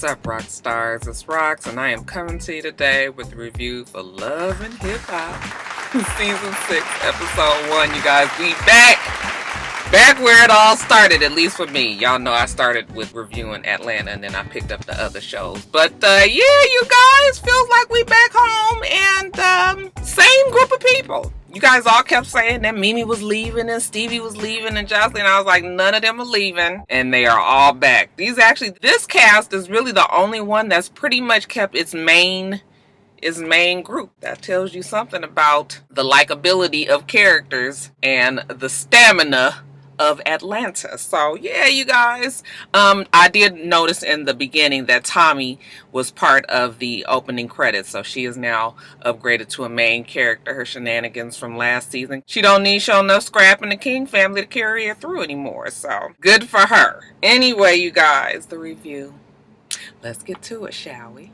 up, Roxstars? It's Rox, and I am coming to you today with a review for Love and Hip Hop, Season 6, Episode 1. You guys, we back where it all started, at least for me. Y'all know I started with reviewing Atlanta, and then I picked up the other shows. But yeah, you guys, feels like we back home, and same group of people. You guys all kept saying that Mimi was leaving and Stevie was leaving and Jocelyn. I was like, none of them are leaving. And they are all back. This cast is really the only one that's pretty much kept its main group. That tells you something about the likability of characters and the stamina of Atlanta. So yeah, you guys, I did notice in the beginning that Tommy was part of the opening credits, so she is now upgraded to a main character. Her shenanigans from last season, she don't need show enough scrap in the King family to carry her through anymore, so good for her. Anyway, you guys, the review, let's get to it, shall we?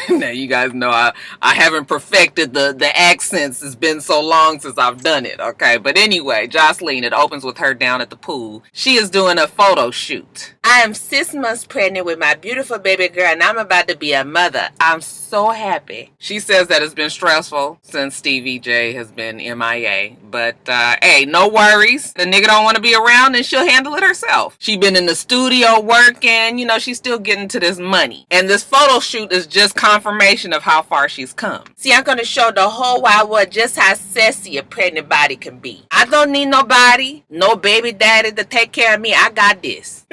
Now you guys know I haven't perfected the accents. It's been so long since I've done it, okay? But anyway, Jocelyn, it opens with her down at the pool. She is doing a photo shoot. I am 6 months pregnant with my beautiful baby girl, and I'm about to be a mother. I'm so happy. She says that it's been stressful since Stevie J has been MIA. But hey, no worries. The nigga don't want to be around, and she'll handle it herself. She been in the studio working. You know, she's still getting to this money. And this photo shoot is just confirmation of how far she's come. See, I'm going to show the whole wide world just how sexy a pregnant body can be. I don't need nobody, no baby daddy to take care of me. I got this.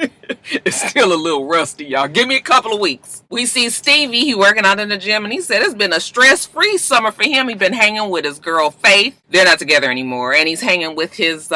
It's still a little rusty, y'all. Give me a couple of weeks. We see Stevie, he working out in the gym, and he said it's been a stress-free summer for him. He's been hanging with his girl, Faith. They're not together anymore, and he's hanging with his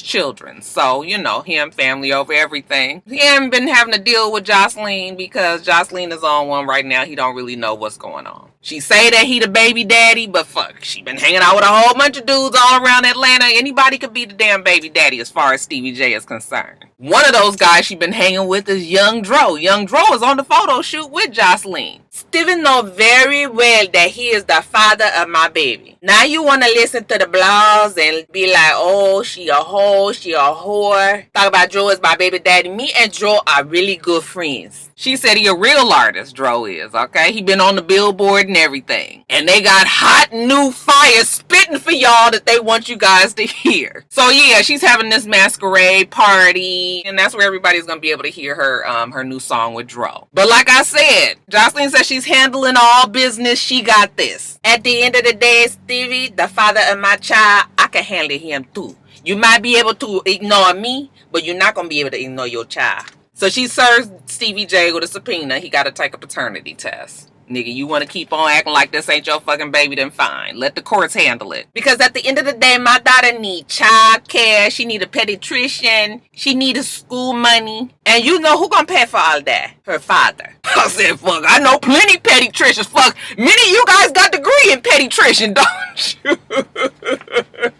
children. So, you know, him, family over everything. He hasn't been having to deal with Jocelyn because Jocelyn is on one right now. He don't really know what's going on. She say that he the baby daddy, but fuck, she been hanging out with a whole bunch of dudes all around Atlanta. Anybody could be the damn baby daddy as far as Stevie J is concerned. One of those guys she been hanging with is Young Dro. Young Dro is on the photo shoot with Jocelyn. Steven know very well that he is the father of my baby. Now you want to listen to the blogs and be like, oh, she a hoe, she a whore. Talk about Dro is my baby daddy. Me and Dro are really good friends. She said he a real artist, Dro is, okay? He been on the billboard and everything. And they got hot new fire spitting for y'all that they want you guys to hear. So yeah, she's having this masquerade party, and that's where everybody's gonna be able to hear her new song with Dro. But like I said, Jocelyn says she's handling all business. She got this. At the end of the day, Stevie, the father of my child, I can handle him too. You might be able to ignore me, but you're not gonna be able to ignore your child. So she serves Stevie J with a subpoena. He got to take a paternity test. Nigga, you want to keep on acting like this ain't your fucking baby, then fine. Let the courts handle it. Because at the end of the day, my daughter need child care. She need a pediatrician. She need a school money. And you know who gonna pay for all that? Her father. I said, fuck, I know plenty pediatricians. Fuck, many of you guys got degree in pediatrician, don't you?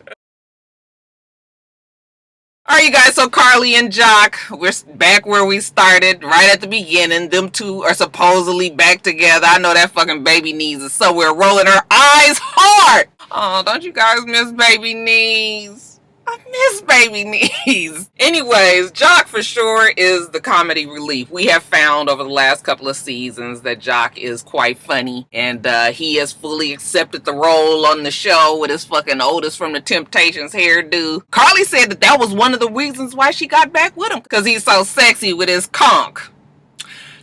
Alright, you guys, so Carly and Jock, we're back where we started, right at the beginning. Them two are supposedly back together. I know that fucking baby knees is somewhere rolling her eyes hard. Oh, don't you guys miss baby knees? I miss baby knees. Anyways, Jock for sure is the comedy relief. We have found over the last couple of seasons that Jock is quite funny, and he has fully accepted the role on the show with his fucking Otis from the Temptations hairdo. Carly said that that was one of the reasons why she got back with him, because he's so sexy with his conch.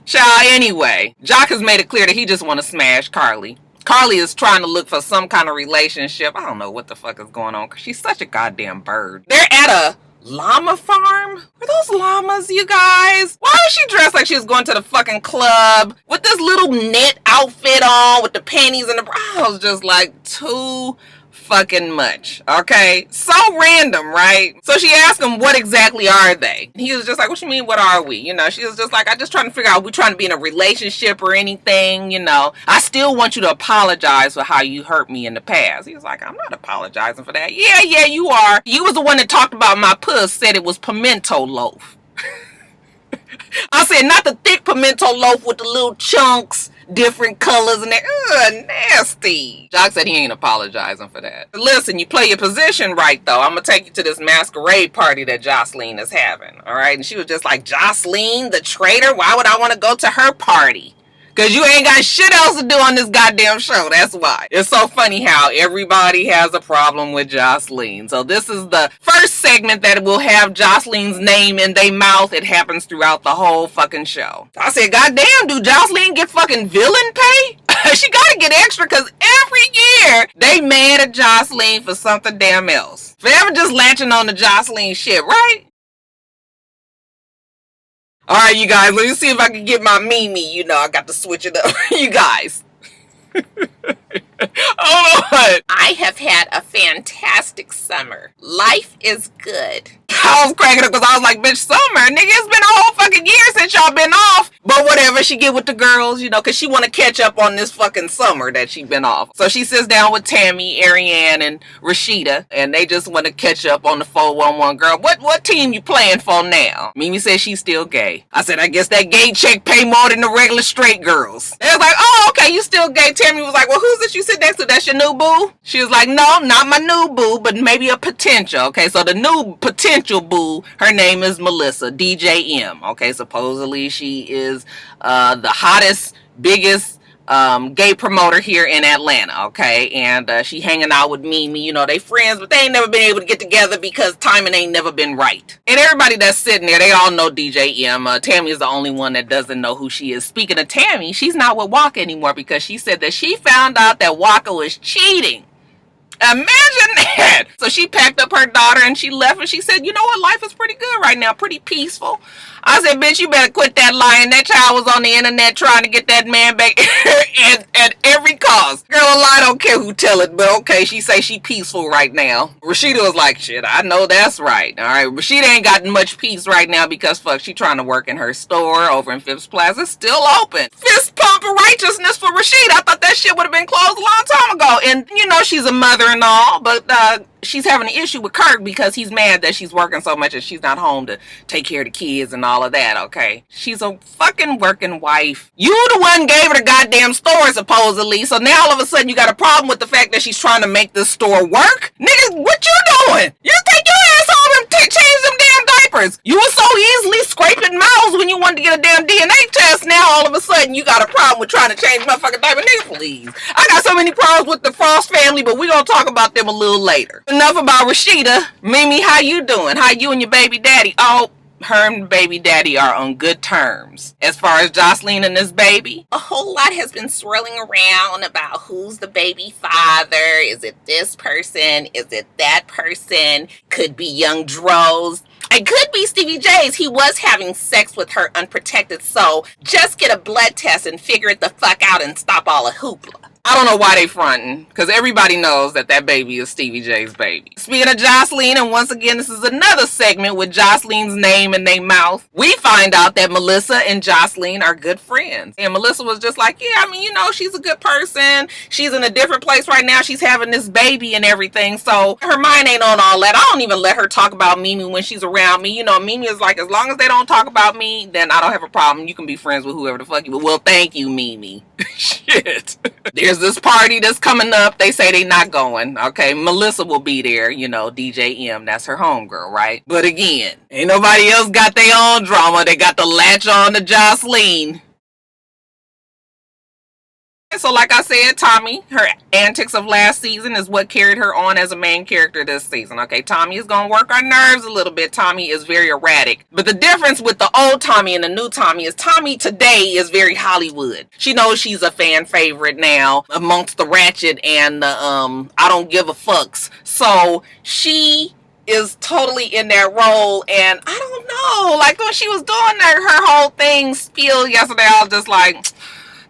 Child, anyway, Jock has made it clear that he just want to smash Carly. Carly is trying to look for some kind of relationship. I don't know what the fuck is going on because she's such a goddamn bird. They're at a llama farm? Are those llamas, you guys? Why is she dressed like she was going to the fucking club with this little knit outfit on with the panties and the brows? Just like too fucking much, okay? So random, right? So she asked him, what exactly are they? He was just like, what you mean, what are we? You know, she was just like, I just trying to figure out, we trying to be in a relationship or anything, you know? I still want you to apologize for how you hurt me in the past. He was like, I'm not apologizing for that. Yeah, you are. You was the one that talked about my puss, said it was pimento loaf. I said, not the thick pimento loaf with the little chunks, different colors and that. Ugh, nasty. Jock said he ain't apologizing for that. But listen, you play your position right, though. I'm going to take you to this masquerade party that Jocelyn is having, all right? And she was just like, Jocelyn, the traitor? Why would I want to go to her party? Because you ain't got shit else to do on this goddamn show. That's why. It's so funny how everybody has a problem with Jocelyn. So this is the first segment that will have Jocelyn's name in their mouth. It happens throughout the whole fucking show. I said, goddamn, do Jocelyn get fucking villain pay? She gotta get extra because every year they mad at Jocelyn for something damn else. Forever just latching on to Jocelyn shit, right? Alright, you guys, let me see if I can get my Mimi. You know, I got to switch it up. You guys. Hold on. I have had a fantastic summer. Life is good. I was cracking up because I was like, bitch, summer, nigga, it's been a whole fucking year since y'all been off. But whatever, she get with the girls, you know, because she want to catch up on this fucking summer that she been off. So she sits down with Tammy, Ariane, and Rashida, and they just want to catch up on the 411 girl. What team you playing for now? Mimi says she's still gay. I said, I guess that gay chick pay more than the regular straight girls. They was like, oh, okay, you still gay. Tammy was like, well, who's it you sit next to? That's your new boo? She was like, no, not my new boo, but maybe a potential. Okay, so the new potential boo, her name is Melissa, DJ M. Okay, supposedly she is the hottest, biggest gay promoter here in Atlanta, okay? And she hanging out with Mimi. You know, they friends, but they ain't never been able to get together because timing ain't never been right. And everybody that's sitting there, they all know DJ M. Tammy is the only one that doesn't know who she is. Speaking of Tammy, she's not with Waka anymore because she said that she found out that Waka was cheating. Imagine that. So she packed up her daughter and she left, and she said, you know what, life is pretty good right now, pretty peaceful. I said, bitch, you better quit that lying. That child was on the internet trying to get that man back at every cost. Girl, I don't care who tell it, but okay, she say she peaceful right now. Rashida was like, shit, I know that's right. All right, Rashida ain't got much peace right now because fuck, she trying to work in her store over in Phipps Plaza. It's still open. Fist pump of righteousness for Rashida. I thought that shit would have been closed a long time ago. And you know she's a mother and all, but she's having an issue with Kirk because he's mad that she's working so much and she's not home to take care of the kids and all of that, okay? She's a fucking working wife. You the one gave her the goddamn store, supposedly, so now all of a sudden you got a problem with the fact that she's trying to make this store work? Nigga, what you doing? You take your ass home and change them damn diapers. You were so easily scraping mouths when you wanted to get a damn DNA test. Now all of a sudden you got a problem with trying to change motherfucking diapers. Nigga, please. I got so many problems with the Frost family, but we're gonna talk about them a little later. Enough about Rashida. Mimi, how you doing? How you and your baby daddy? Oh, her and baby daddy are on good terms. As far as Jocelyn and this baby, a whole lot has been swirling around about who's the baby father. Is it this person? Is it that person? Could be young Droz. It could be Stevie J's. He was having sex with her unprotected, so just get a blood test and figure it the fuck out and stop all the hoopla. I don't know why they fronting, because everybody knows that that baby is Stevie J's baby. Speaking of Jocelyn, and once again, this is another segment with Jocelyn's name in their mouth. We find out that Melissa and Jocelyn are good friends. And Melissa was just like, yeah, I mean, you know, she's a good person. She's in a different place right now. She's having this baby and everything. So her mind ain't on all that. I don't even let her talk about Mimi when she's around me. You know, Mimi is like, as long as they don't talk about me, then I don't have a problem. You can be friends with whoever the fuck you want. Well, thank you, Mimi. Shit. There's this party that's coming up. They say they not going. Okay, Melissa will be there. You know, DJ M, that's her homegirl, right? But again, ain't nobody else got their own drama. They got to latch on to Jocelyn. So like I said, Tommy, her antics of last season is what carried her on as a main character this season. Okay, Tommy is going to work our nerves a little bit. Tommy is very erratic. But the difference with the old Tommy and the new Tommy is Tommy today is very Hollywood. She knows she's a fan favorite now amongst the ratchet and the I don't give a fucks. So she is totally in that role, and I don't know, like when she was doing her whole thing spiel yesterday, I was just like,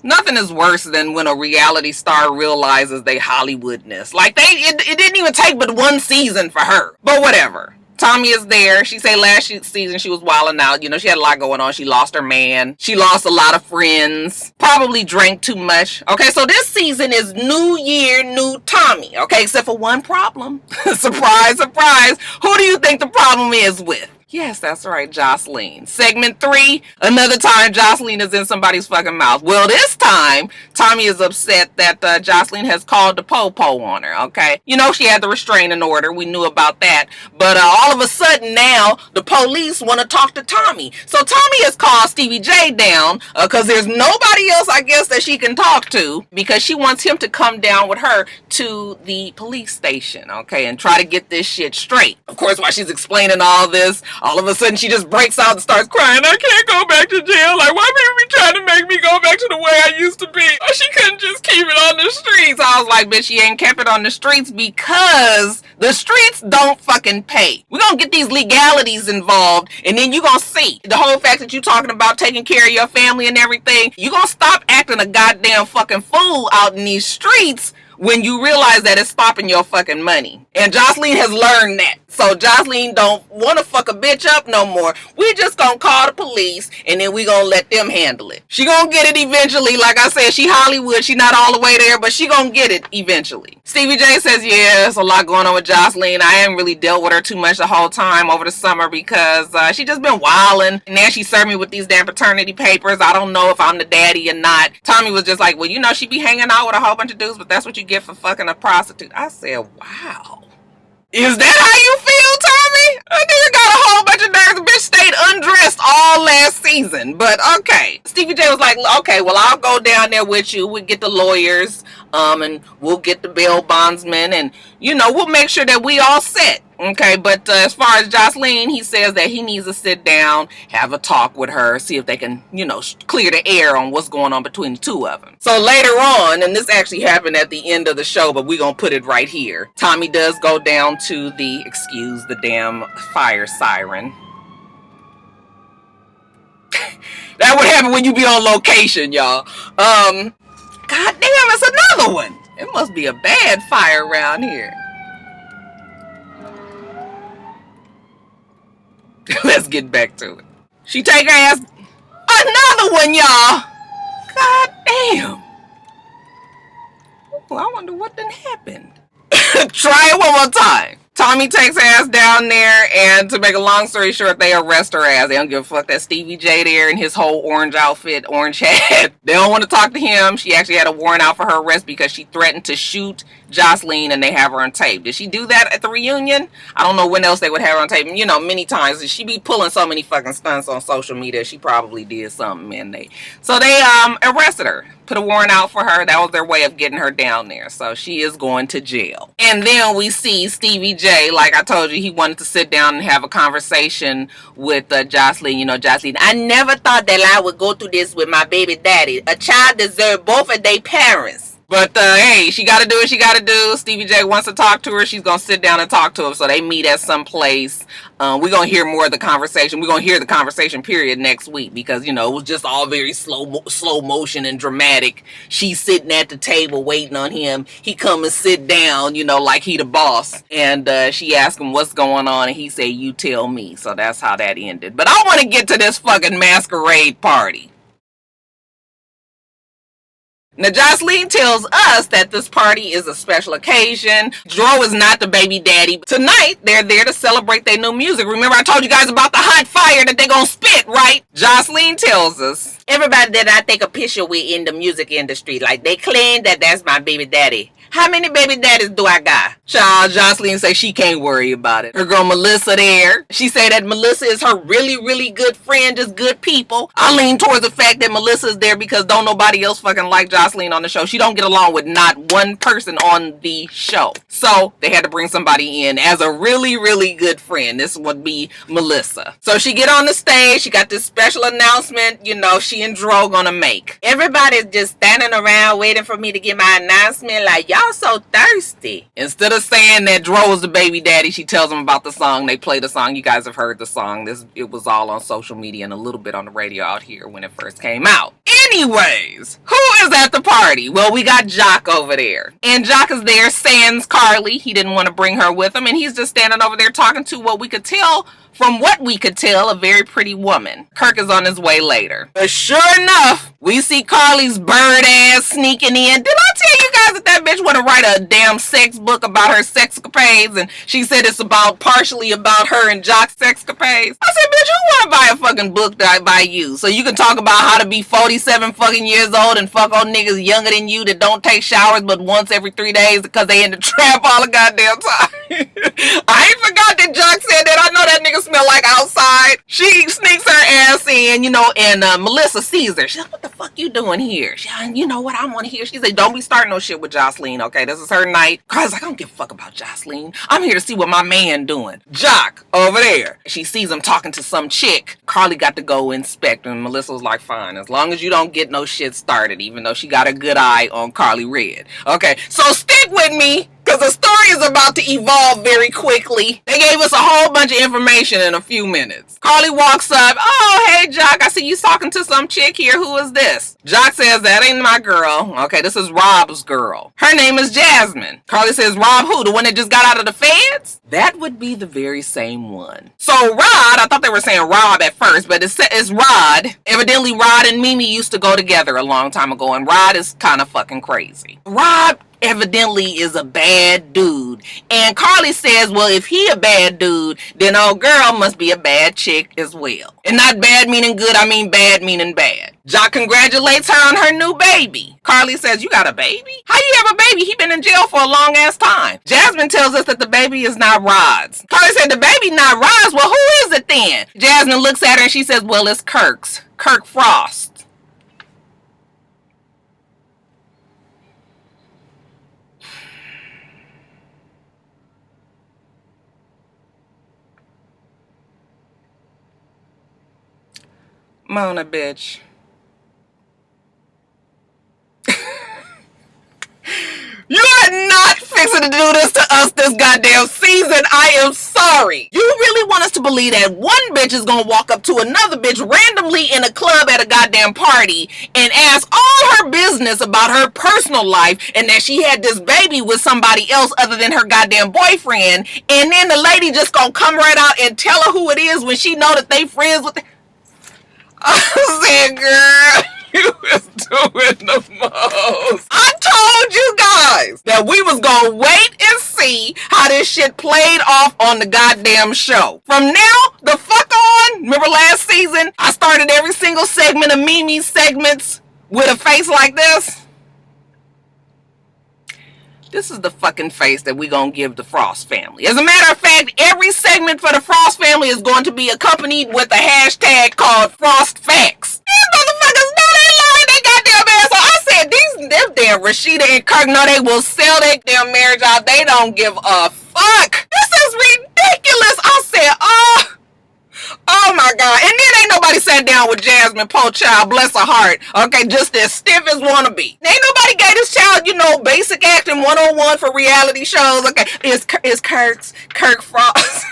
nothing is worse than when a reality star realizes they Hollywoodness. Like it didn't even take but one season for her. But whatever. Tommy is there. She said last season she was wilding out. You know, she had a lot going on. She lost her man. She lost a lot of friends. Probably drank too much. Okay, so this season is new year, new Tommy. Okay, except for one problem. Surprise, surprise. Who do you think the problem is with? Yes, that's right, Jocelyn. Segment 3, another time Jocelyn is in somebody's fucking mouth. Well, this time, Tommy is upset that Jocelyn has called the po-po on her, okay? You know, she had the restraining order. We knew about that. But all of a sudden now, the police want to talk to Tommy. So Tommy has called Stevie J down because there's nobody else, I guess, that she can talk to because she wants him to come down with her to the police station, okay, and try to get this shit straight. Of course, while she's explaining all this, all of a sudden she just breaks out and starts crying. I can't go back to jail. Like, why people be trying to make me go back to the way I used to be? Or she couldn't just keep it on the streets. I was like, bitch, she ain't kept it on the streets because the streets don't fucking pay. We're gonna get these legalities involved, and then you're gonna see the whole fact that you talking about taking care of your family and everything. You're gonna stop acting a goddamn fucking fool out in these streets when you realize that it's stopping your fucking money. And Jocelyn has learned that. So Jocelyn don't want to fuck a bitch up no more. We just gonna call the police and then we gonna let them handle it. She gonna get it eventually. Like I said, she Hollywood. She not all the way there, but she gonna get it eventually. Stevie J says, yeah, there's a lot going on with Jocelyn. I haven't really dealt with her too much the whole time over the summer because she just been wilding. And now she served me with these damn paternity papers. I don't know if I'm the daddy or not. Tommy was just like, well, you know, she be hanging out with a whole bunch of dudes, but that's what you get for fucking a prostitute. I said, wow. Is that how you feel, Tommy? I nigga got a whole bunch of nerves. The bitch stayed undressed all last season. But okay. Stevie J was like, okay, well, I'll go down there with you. We'll get the lawyers, and we'll get the bail bondsman, and, you know, we'll make sure that we all set. Okay, but as far as Jocelyn, he says that he needs to sit down, have a talk with her, see if they can, you know, clear the air on what's going on between the two of them. So later on, and this actually happened at the end of the show, but we're going to put it right here. Tommy does go down to the, excuse the damn fire siren. That would happen when you be on location, y'all. God damn, it's another one. It must be a bad fire around here. Let's get back to it. She take her ass. Another one, y'all. God damn. Ooh, I wonder what done happened. Try it one more time. Tommy takes her ass down there, and to make a long story short, they arrest her ass. They don't give a fuck that Stevie J there in his whole orange outfit, orange hat. They don't want to talk to him. She actually had a warrant out for her arrest because she threatened to shoot Jocelyn, and they have her on tape. Did she do that at the reunion? I don't know when else they would have her on tape. You know, many times. She be pulling so many fucking stunts on social media. She probably did something, and they arrested her. Put a warrant out for her. That was their way of getting her down there. So she is going to jail. And then we see Stevie J, like I told you, he wanted to sit down and have a conversation with Jocelyn. You know, Jocelyn, I never thought that I would go through this with my baby daddy. A child deserves both of their parents. But, hey, she got to do what she got to do. Stevie J wants to talk to her. She's going to sit down and talk to him. So they meet at some place. We're going to hear more of the conversation. We're going to hear the conversation, period, next week. Because, you know, it was just all very slow motion and dramatic. She's sitting at the table waiting on him. He come and sit down, you know, like he the boss. And she asked him what's going on. And he said, you tell me. So that's how that ended. But I want to get to this fucking masquerade party. Now, Jocelyn tells us that this party is a special occasion. Dro is not the baby daddy. Tonight, they're there to celebrate their new music. Remember I told you guys about the hot fire that they gonna spit, right? Jocelyn tells us, everybody that I take a picture with in the music industry, like they claim that that's my baby daddy. How many baby daddies do I got? Child, Jocelyn say she can't worry about it. Her girl Melissa there. She say that Melissa is her really, really good friend, just good people. I lean towards the fact that Melissa is there because don't nobody else fucking like Jocelyn on the show. She don't get along with not one person on the show. So they had to bring somebody in as a really, really good friend. This would be Melissa. So she get on the stage. She got this special announcement, you know, she and Dro gonna make. Everybody's just standing around waiting for me to get my announcement like, y'all so thirsty. Instead of saying that Dro is the baby daddy, she tells them about the song. They play the song. You guys have heard the song. It was all on social media and a little bit on the radio out here when it first came out. Anyways, who is at the party? Well, we got Jock over there. And Jock is there, sans Carly. He didn't want to bring her with him. And he's just standing over there talking to what we could tell From what we could tell, a very pretty woman. Kirk is on his way later. But sure enough, we see Carly's bird ass sneaking in. Did I tell you guys that bitch want to write a damn sex book about her sexcapades? And she said it's partially about her and Jock's sexcapades. I said, bitch, who want to buy a fucking book by you? So you can talk about how to be 47 fucking years old and fuck on niggas younger than you that don't take showers but once every 3 days because they in the trap all the goddamn time. I ain't forgot that Jock said that. I know that nigga smell like outside. She sneaks her ass in, and Melissa sees her. She's like, what the fuck you doing here? You know what I want to hear? She said, don't be starting no shit with Jocelyn, okay? This is her night. Carly's like, I don't give a fuck about Jocelyn. I'm here to see what my man doing. Jock, over there. She sees him talking to some chick. Carly got to go inspect, and Melissa was like, fine, as long as you don't get no shit started, even though she got a good eye on Carly Red. Okay, so stick with me, because the story is about to evolve very quickly. They gave us a whole bunch of information in a few minutes. Carly walks up. Oh, hey, Jock, I see you talking to some chick here. Who is this? Jock says, that ain't my girl. Okay, this is Rob's girl. Her name is Jasmine. Carly says, Rob who? The one that just got out of the feds? That would be the very same one. So Rod, I thought they were saying Rob at first, but it's Rod. Evidently, Rod and Mimi used to go together a long time ago, and Rod is kind of fucking crazy. Rob evidently is a bad dude. And Carly says, well, if he a bad dude, then old girl must be a bad chick as well. And not bad meaning good, I mean bad meaning bad. Jock congratulates her on her new baby. Carly says, you got a baby? How you have a baby? He been in jail for a long ass time. Jasmine tells us that the baby is not Rod's. Carly said, the baby not Rod's? Well, who is it then? Jasmine looks at her and she says, well, it's Kirk's. Kirk Frost. Mona, bitch. You are not fixing to do this to us this goddamn season. I am sorry. You really want us to believe that one bitch is gonna walk up to another bitch randomly in a club at a goddamn party and ask all her business about her personal life and that she had this baby with somebody else other than her goddamn boyfriend, and then the lady just gonna come right out and tell her who it is when she know that they friends with I said, girl, you was doing the most. I told you guys that we was gonna wait and see how this shit played off on the goddamn show. From now, the fuck on, remember last season, I started every single segment of Mimi's segments with a face like this? This is the fucking face that we gonna give the Frost family. As a matter of fact, every segment for the Frost family is going to be accompanied with a hashtag called Frost Facts. These motherfuckers know they lying they goddamn ass. So I said, them damn Rashida and Kirk know they will sell their damn marriage out. They don't give a fuck. This is ridiculous. I said, oh my God. And then ain't nobody sat down with Jasmine, poor child, bless her heart. Okay, just as stiff as wanna be. Ain't nobody gave this child, basic acting 101 for reality shows. Okay, it's Kirk Frost.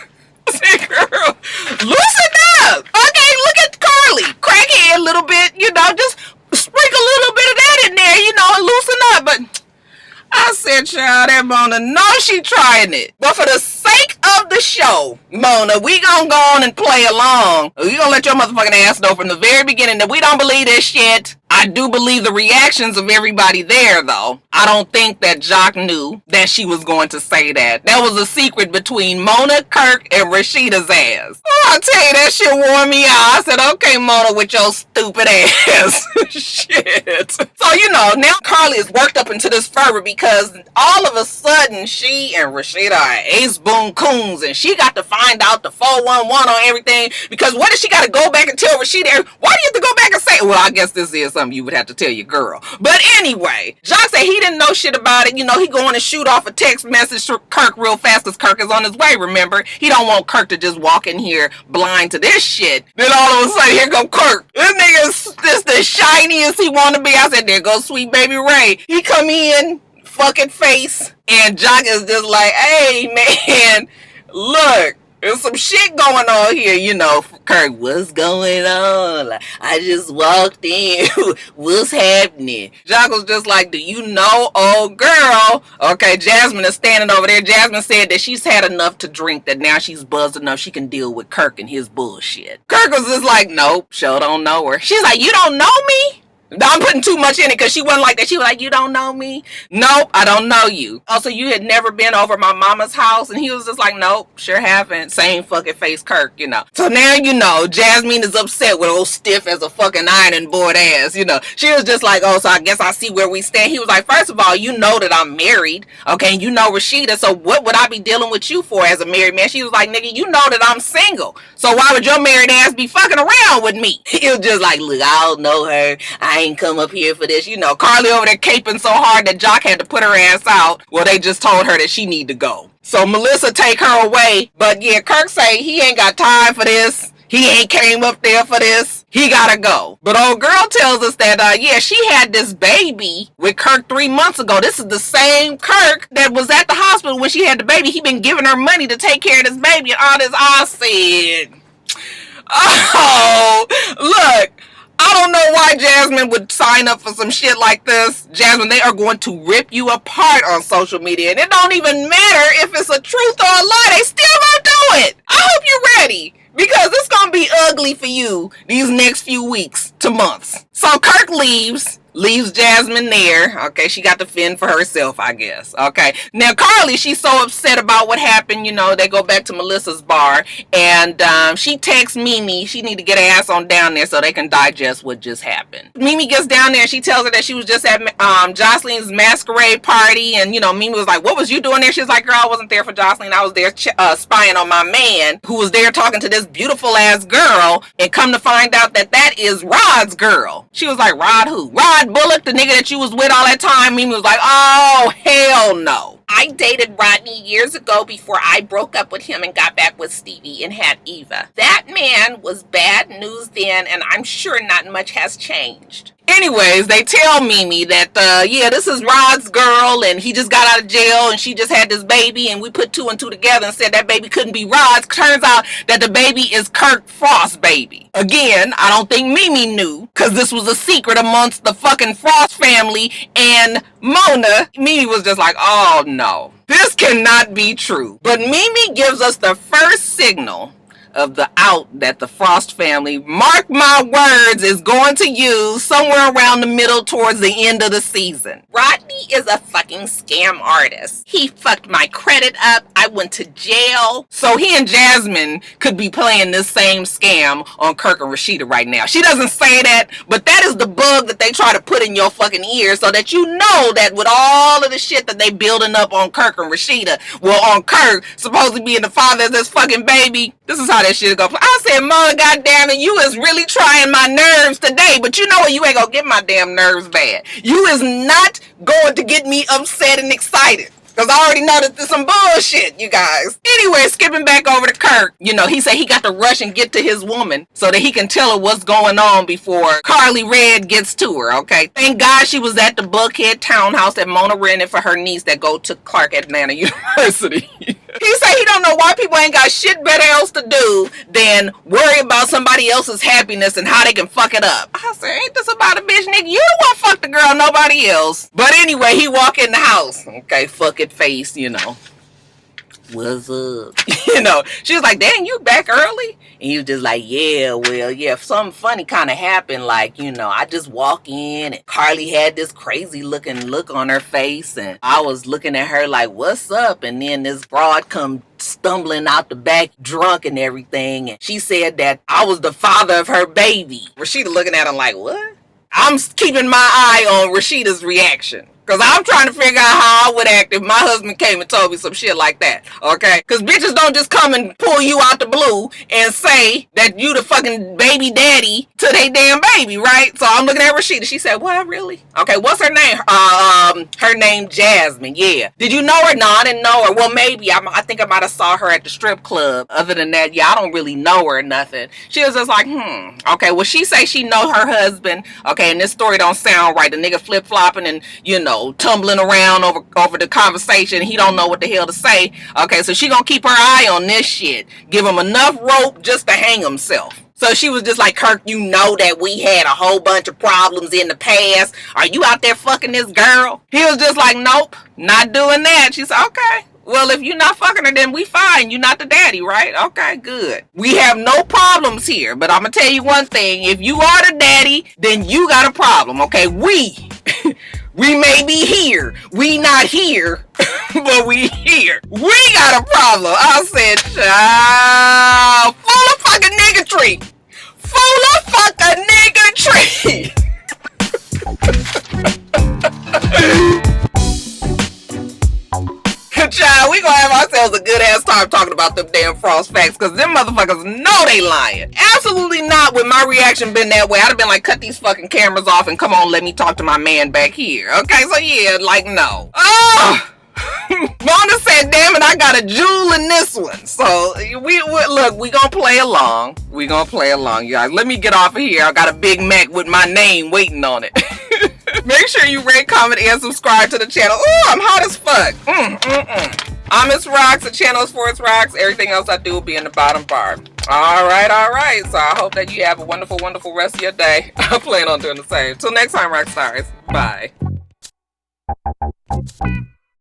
I said, girl, loosen up. Okay, look at Carly. Crackhead a little bit, just sprinkle a little bit of that in there, and loosen up. But I said, child, that Mona, no, she trying it. But for the sake of the show, Mona, we gonna go on and play along. We gonna let your motherfucking ass know from the very beginning that we don't believe this shit. I do believe the reactions of everybody there, though. I don't think that Jock knew that she was going to say that. That was a secret between Mona, Kirk, and Rashida's ass. Oh, I tell you, that shit wore me out. I said, okay, Mona, with your stupid ass. Shit. So, now Carly is worked up into this fervor because all of a sudden she and Rashida are ace boon coons and she got to find out the 411 on everything because what does she got to go back and tell Rashida? Why do you have to go back and say, well, I guess this is something you would have to tell your girl. But anyway, Jock said he didn't know shit about it. He going to shoot off a text message to Kirk real fast because Kirk is on his way, remember? He don't want Kirk to just walk in here blind to this shit. Then all of a sudden, here go Kirk. This nigga is just the shiniest he want to be. I said, there goes sweet baby Ray. He come in, fucking face, and Jock is just like, hey, man, look, There's some shit going on here, you know. Kirk, what's going on? Like, I just walked in. What's happening? Jock was just like, do you know, old girl? Okay, Jasmine is standing over there. Jasmine said that she's had enough to drink, that now she's buzzed enough she can deal with Kirk and his bullshit. Kirk was just like, nope, sure don't know her. She's like, you don't know me? I'm putting too much in it because she wasn't like that. She was like, you don't know me? Nope, I don't know you. Also, you had never been over my mama's house? And he was just like, nope, sure haven't. Same fucking face Kirk, you know. So now you know, Jasmine is upset with old stiff as a fucking ironing board ass, you know. She was just like, oh, so I guess I see where we stand. He was like, first of all, you know that I'm married, okay? And you know Rashida, so what would I be dealing with you for as a married man? She was like, nigga, you know that I'm single. So why would your married ass be fucking around with me? He was just like, look, I don't know her. I ain't come up here for this. You know, Carly over there caping so hard that Jock had to put her ass out. Well, they just told her that she need to go. So Melissa take her away. But yeah, Kirk say he ain't got time for this. He ain't came up there for this. He gotta go. But old girl tells us that, yeah, she had this baby with Kirk 3 months ago. This is the same Kirk that was at the hospital when she had the baby. He been giving her money to take care of this baby and all this. I said, oh, look. I don't know why Jasmine would sign up for some shit like this. Jasmine, they are going to rip you apart on social media. And it don't even matter if it's a truth or a lie. They still gonna do it. I hope you're ready. Because it's going to be ugly for you these next few weeks to months. So Kirk leaves Jasmine there. Okay, she got to fend for herself, I guess. Okay, now Carly, she's so upset about what happened. You know, they go back to Melissa's bar, and she texts Mimi. She need to get her ass on down there so they can digest what just happened. Mimi gets down there, and she tells her that she was just at Jocelyn's masquerade party, and you know, Mimi was like, "What was you doing there?" She's like, "Girl, I wasn't there for Jocelyn. I was there spying on my man, who was there talking to this beautiful ass girl." And come to find out that that is Rod's girl. She was like, "Rod who? Rod Bullock, the nigga that you was with all that time." Mimi was like, oh, hell no. I dated Rodney years ago before I broke up with him and got back with Stevie and had Eva. That man was bad news then, and I'm sure not much has changed. Anyways, they tell Mimi that, yeah, this is Rod's girl, and he just got out of jail, and she just had this baby, and we put 2 and 2 together and said that baby couldn't be Rod's. Turns out that the baby is Kirk Frost's baby. Again, I don't think Mimi knew, because this was a secret amongst the fucking Frost family and Mona. Mimi was just like, oh no, this cannot be true. But Mimi gives us the first signal of the out that the Frost family, mark my words, is going to use somewhere around the middle towards the end of the season. Rodney is a fucking scam artist. He fucked my credit up. I went to jail. So he and Jasmine could be playing this same scam on Kirk and Rashida right now. She doesn't say that, but that is the bug that they try to put in your fucking ear so that you know that with all of the shit that they building up on Kirk and Rashida, well, on Kirk supposed to be the father of this fucking baby, this is how that shit go. I said, Mom, goddamn it, you is really trying my nerves today, but you know what? You ain't gonna get my damn nerves bad. You is not going to get me upset and excited. Because I already know that there's some bullshit, you guys. Anyway, skipping back over to Kirk, you know, he said he got to rush and get to his woman so that he can tell her what's going on before Carly Red gets to her, okay? Thank God she was at the Buckhead townhouse that Mona rented for her niece that go to Clark Atlanta University. He said he don't know why people ain't got shit better else to do than worry about somebody else's happiness and how they can fuck it up. I said, ain't this about a bitch, nigga? You don't want to fuck the girl, nobody else. But anyway, he walk in the house. Okay, fuck it face, you know. What's up? You know, she was like, dang, you back early? And he was just like, yeah, well, yeah, something funny kind of happened. Like, you know, I just walk in and Carly had this crazy looking look on her face. And I was looking at her like, what's up? And then this broad come stumbling out the back drunk and everything. And she said that I was the father of her baby. Rashida looking at him like, what? I'm keeping my eye on Rashida's reaction. Because I'm trying to figure out how I would act if my husband came and told me some shit like that, okay? Because bitches don't just come and pull you out the blue and say that you the fucking baby daddy to their damn baby, right? So I'm looking at Rashida. She said, what, really? Okay, what's her name? Her name Jasmine, yeah. Did you know her? No, I didn't know her. Well, maybe. I think I might have saw her at the strip club. Other than that, yeah, I don't really know her or nothing. She was just like, Okay, well, she say she know her husband. Okay, and this story don't sound right. The nigga flip-flopping and, you know, tumbling around over the conversation. He don't know what the hell to say. Okay, so she gonna keep her eye on this shit. Give him enough rope just to hang himself. So she was just like, Kirk, you know that we had a whole bunch of problems in the past. Are you out there fucking this girl? He was just like, nope, not doing that. She said, okay. Well, if you're not fucking her, then we fine. You're not the daddy, right? Okay, good. We have no problems here. But I'm going to tell you one thing. If you are the daddy, then you got a problem, okay? We may be here. We not here, but we here. We got a problem. I said, child, full of fucking niggatry. Full of fucking niggatry. Child, we gonna have ourselves a good ass time talking about them damn frost facts, cause them motherfuckers know they lying. Absolutely not. Would my reaction been that way, I'd have been like, cut these fucking cameras off and come on, let me talk to my man back here. Okay, so yeah, like no. Oh, Mona said, damn it, I got a jewel in this one. So we look, we gonna play along. We gonna play along, you guys. Let me get off of here. I got a Big Mac with my name waiting on it. Make sure you rate, comment, and subscribe to the channel. Ooh, I'm hot as fuck. I'm itsrox. The channel is for itsrox. Everything else I do will be in the bottom bar. All right. So I hope that you have a wonderful, wonderful rest of your day. I plan on doing the same. Till next time, Roxstars. Bye.